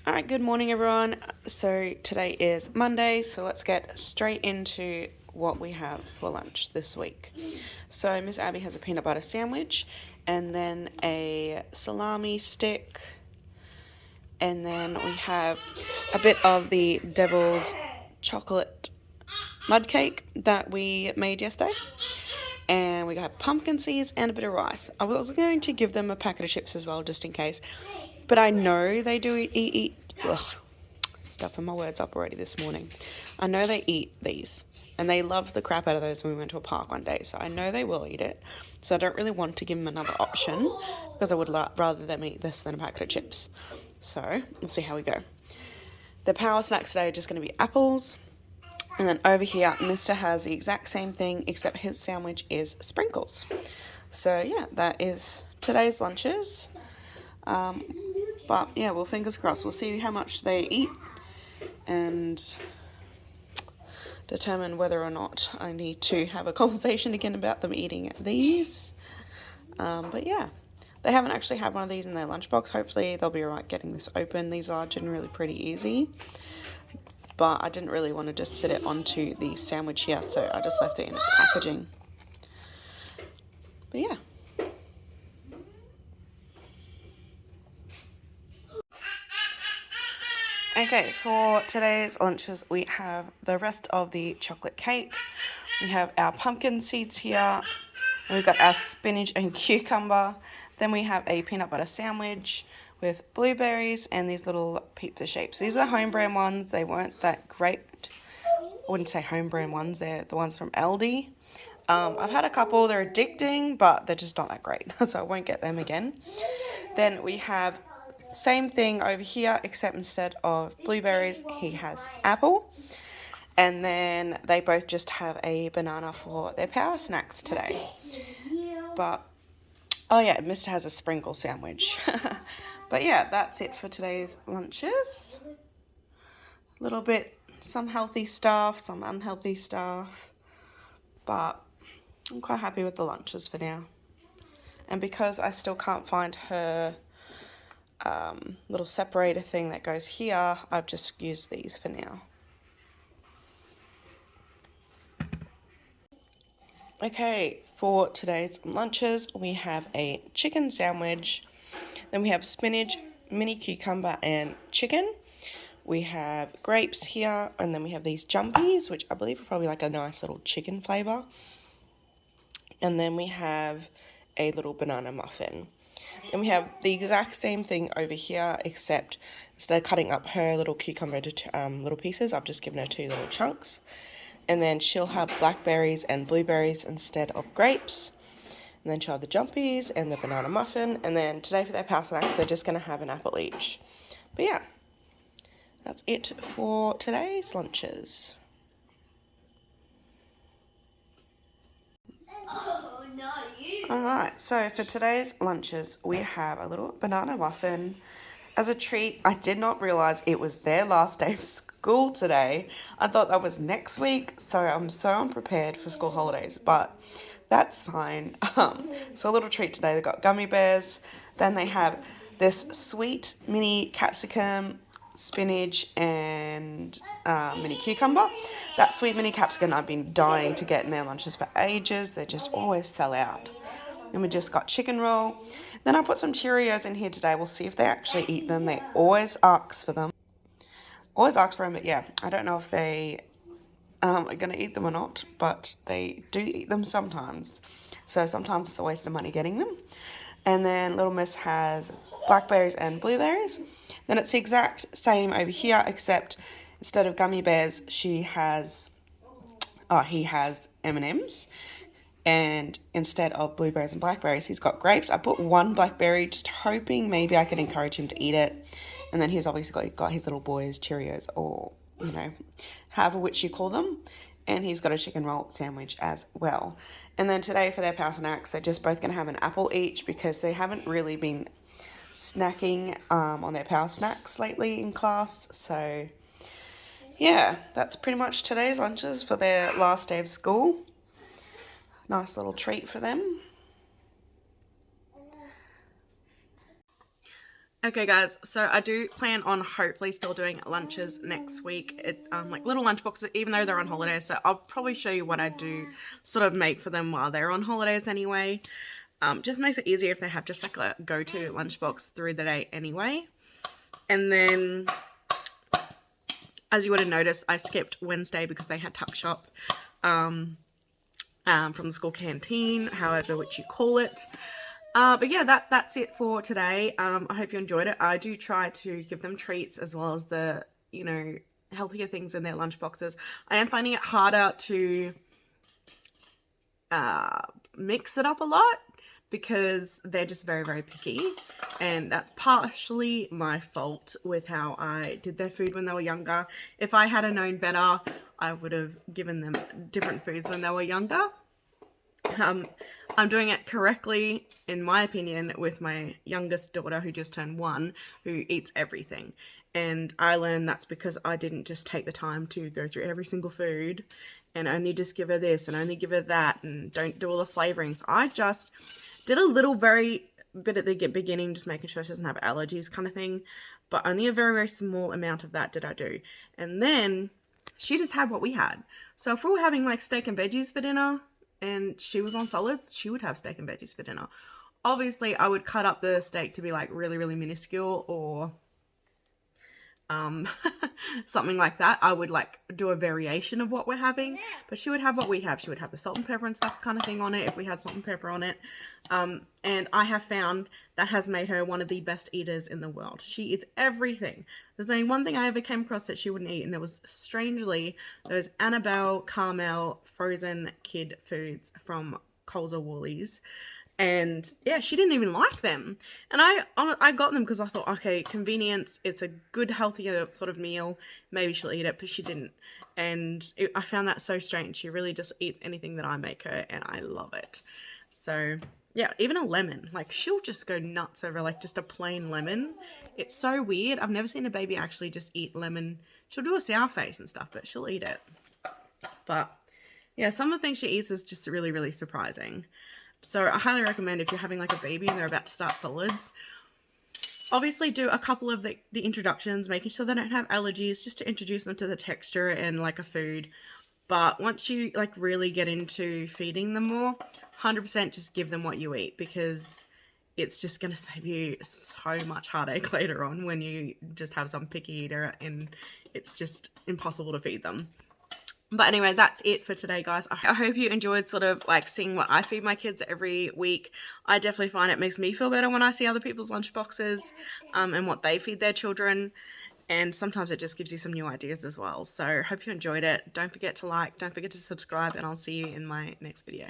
Alright, good morning everyone. So today is Monday, so let's get straight into what we have for lunch this week. So Miss Abby has a peanut butter sandwich and then a salami stick, and then we have a bit of the devil's chocolate mud cake that we made yesterday, and we got pumpkin seeds and a bit of rice. I was going to give them a packet of chips as well just in case, but I know they do eat stuffing my words up already this morning. I know they eat these, and they love the crap out of those when we went to a park one day, so I know they will eat it. So I don't really want to give them another option because I would rather them eat this than a packet of chips. So we'll see how we go. The power snacks today are just going to be apples, and then over here Mr. has the exact same thing except his sandwich is sprinkles. So yeah, that is today's lunches. But yeah, well, fingers crossed. We'll see how much they eat and determine whether or not I need to have a conversation again about them eating these. But yeah, they haven't actually had one of these in their lunchbox. Hopefully they'll be alright getting this open. These are generally pretty easy, but I didn't really want to just sit it onto the sandwich here, so I just left it in its packaging. But yeah. Okay, for today's lunches, we have the rest of the chocolate cake. We have our pumpkin seeds here, and we've got our spinach and cucumber. Then we have a peanut butter sandwich with blueberries and these little pizza shapes. These are the home brand ones. They weren't that great. I wouldn't say home brand ones. They're the ones from Aldi. I've had a couple. They're addicting, but they're just not that great, so I won't get them again. Then we have same thing over here, except instead of blueberries, he has apple. And then they both just have a banana for their power snacks today. But, oh yeah, Mr. has a sprinkle sandwich. But yeah, that's it for today's lunches. A little bit, some healthy stuff, some unhealthy stuff. But I'm quite happy with the lunches for now. And because I still can't find her little separator thing that goes here, I've just used these for now. Okay, for today's lunches, we have a chicken sandwich, then we have spinach, mini cucumber, and chicken. We have grapes here, and then we have these jumpies, which I believe are probably like a nice little chicken flavour. And then we have a little banana muffin. And we have the exact same thing over here, except instead of cutting up her little cucumber into little pieces, I've just given her 2 little chunks. And then she'll have blackberries and blueberries instead of grapes. And then she'll have the jumpies and the banana muffin. And then today for their power snacks, they're just going to have an apple each. But yeah, that's it for today's lunches. Alright, so for today's lunches, we have a little banana muffin. As a treat, I did not realise it was their last day of school today. I thought that was next week, so I'm so unprepared for school holidays, but that's fine. So a little treat today, they've got gummy bears, then they have this sweet mini capsicum, spinach, and mini cucumber. That sweet mini capsicum I've been dying to get in their lunches for ages. They just always sell out. Then we just got chicken roll. Then I put some Cheerios in here today. We'll see if they actually eat them. They always ask for them. Always ask for them, but yeah, I don't know if they are going to eat them or not, but they do eat them sometimes. So sometimes it's a waste of money getting them. And then Little Miss has blackberries and blueberries. Then it's the exact same over here, except instead of gummy bears, he has M&Ms. And instead of blueberries and blackberries, he's got grapes. I put 1 blackberry, just hoping maybe I could encourage him to eat it. And then he's obviously got his little boys Cheerios, or, you know, however which you call them. And he's got a chicken roll sandwich as well. And then today for their power snacks, they're just both going to have an apple each because they haven't really been snacking on their power snacks lately in class. So yeah, that's pretty much today's lunches for their last day of school. Nice little treat for them. Okay guys, so I do plan on hopefully still doing lunches next week. Like little lunch boxes, even though they're on holidays. So I'll probably show you what I do sort of make for them while they're on holidays anyway. Just makes it easier if they have just like a go-to lunchbox through the day anyway. And then, as you would have noticed, I skipped Wednesday because they had tuck shop from the school canteen, however which you call it. But yeah, that's it for today. I hope you enjoyed it. I do try to give them treats as well as the, you know, healthier things in their lunch boxes. I am finding it harder to mix it up a lot because they're just very, very picky. And that's partially my fault with how I did their food when they were younger. If I had known better, I would have given them different foods when they were younger. I'm doing it correctly, in my opinion, with my youngest daughter who just turned 1, who eats everything. And I learned that's because I didn't just take the time to go through every single food and only just give her this and only give her that and don't do all the flavorings. I just did a little very bit at the beginning, just making sure she doesn't have allergies kind of thing. But only a very, very small amount of that did I do. And then she just had what we had. So if we were having like steak and veggies for dinner, and she was on solids, she would have steak and veggies for dinner. Obviously, I would cut up the steak to be like really, really minuscule or something like that. I would like do a variation of what we're having, but she would have what we have. She would have the salt and pepper and stuff kind of thing on it if we had salt and pepper on it. And I have found that has made her one of the best eaters in the world. She eats everything. There's only one thing I ever came across that she wouldn't eat, and it was strangely those Annabelle Caramel frozen kid foods from Coles or Woolies. And yeah, she didn't even like them. And I got them because I thought, okay, convenience, it's a good, healthier sort of meal. Maybe she'll eat it, but she didn't. And I found that so strange. She really just eats anything that I make her, and I love it. So yeah, even a lemon, like she'll just go nuts over like just a plain lemon. It's so weird. I've never seen a baby actually just eat lemon. She'll do a sour face and stuff, but she'll eat it. But yeah, some of the things she eats is just really, really surprising. So I highly recommend if you're having like a baby and they're about to start solids, obviously do a couple of the introductions, making sure they don't have allergies, just to introduce them to the texture and like a food. But once you like really get into feeding them more, 100% just give them what you eat, because it's just going to save you so much heartache later on when you just have some picky eater and it's just impossible to feed them. But anyway, that's it for today, guys. I hope you enjoyed sort of like seeing what I feed my kids every week. I definitely find it makes me feel better when I see other people's lunch boxes and what they feed their children. And sometimes it just gives you some new ideas as well. So hope you enjoyed it. Don't forget to like, don't forget to subscribe, and I'll see you in my next video.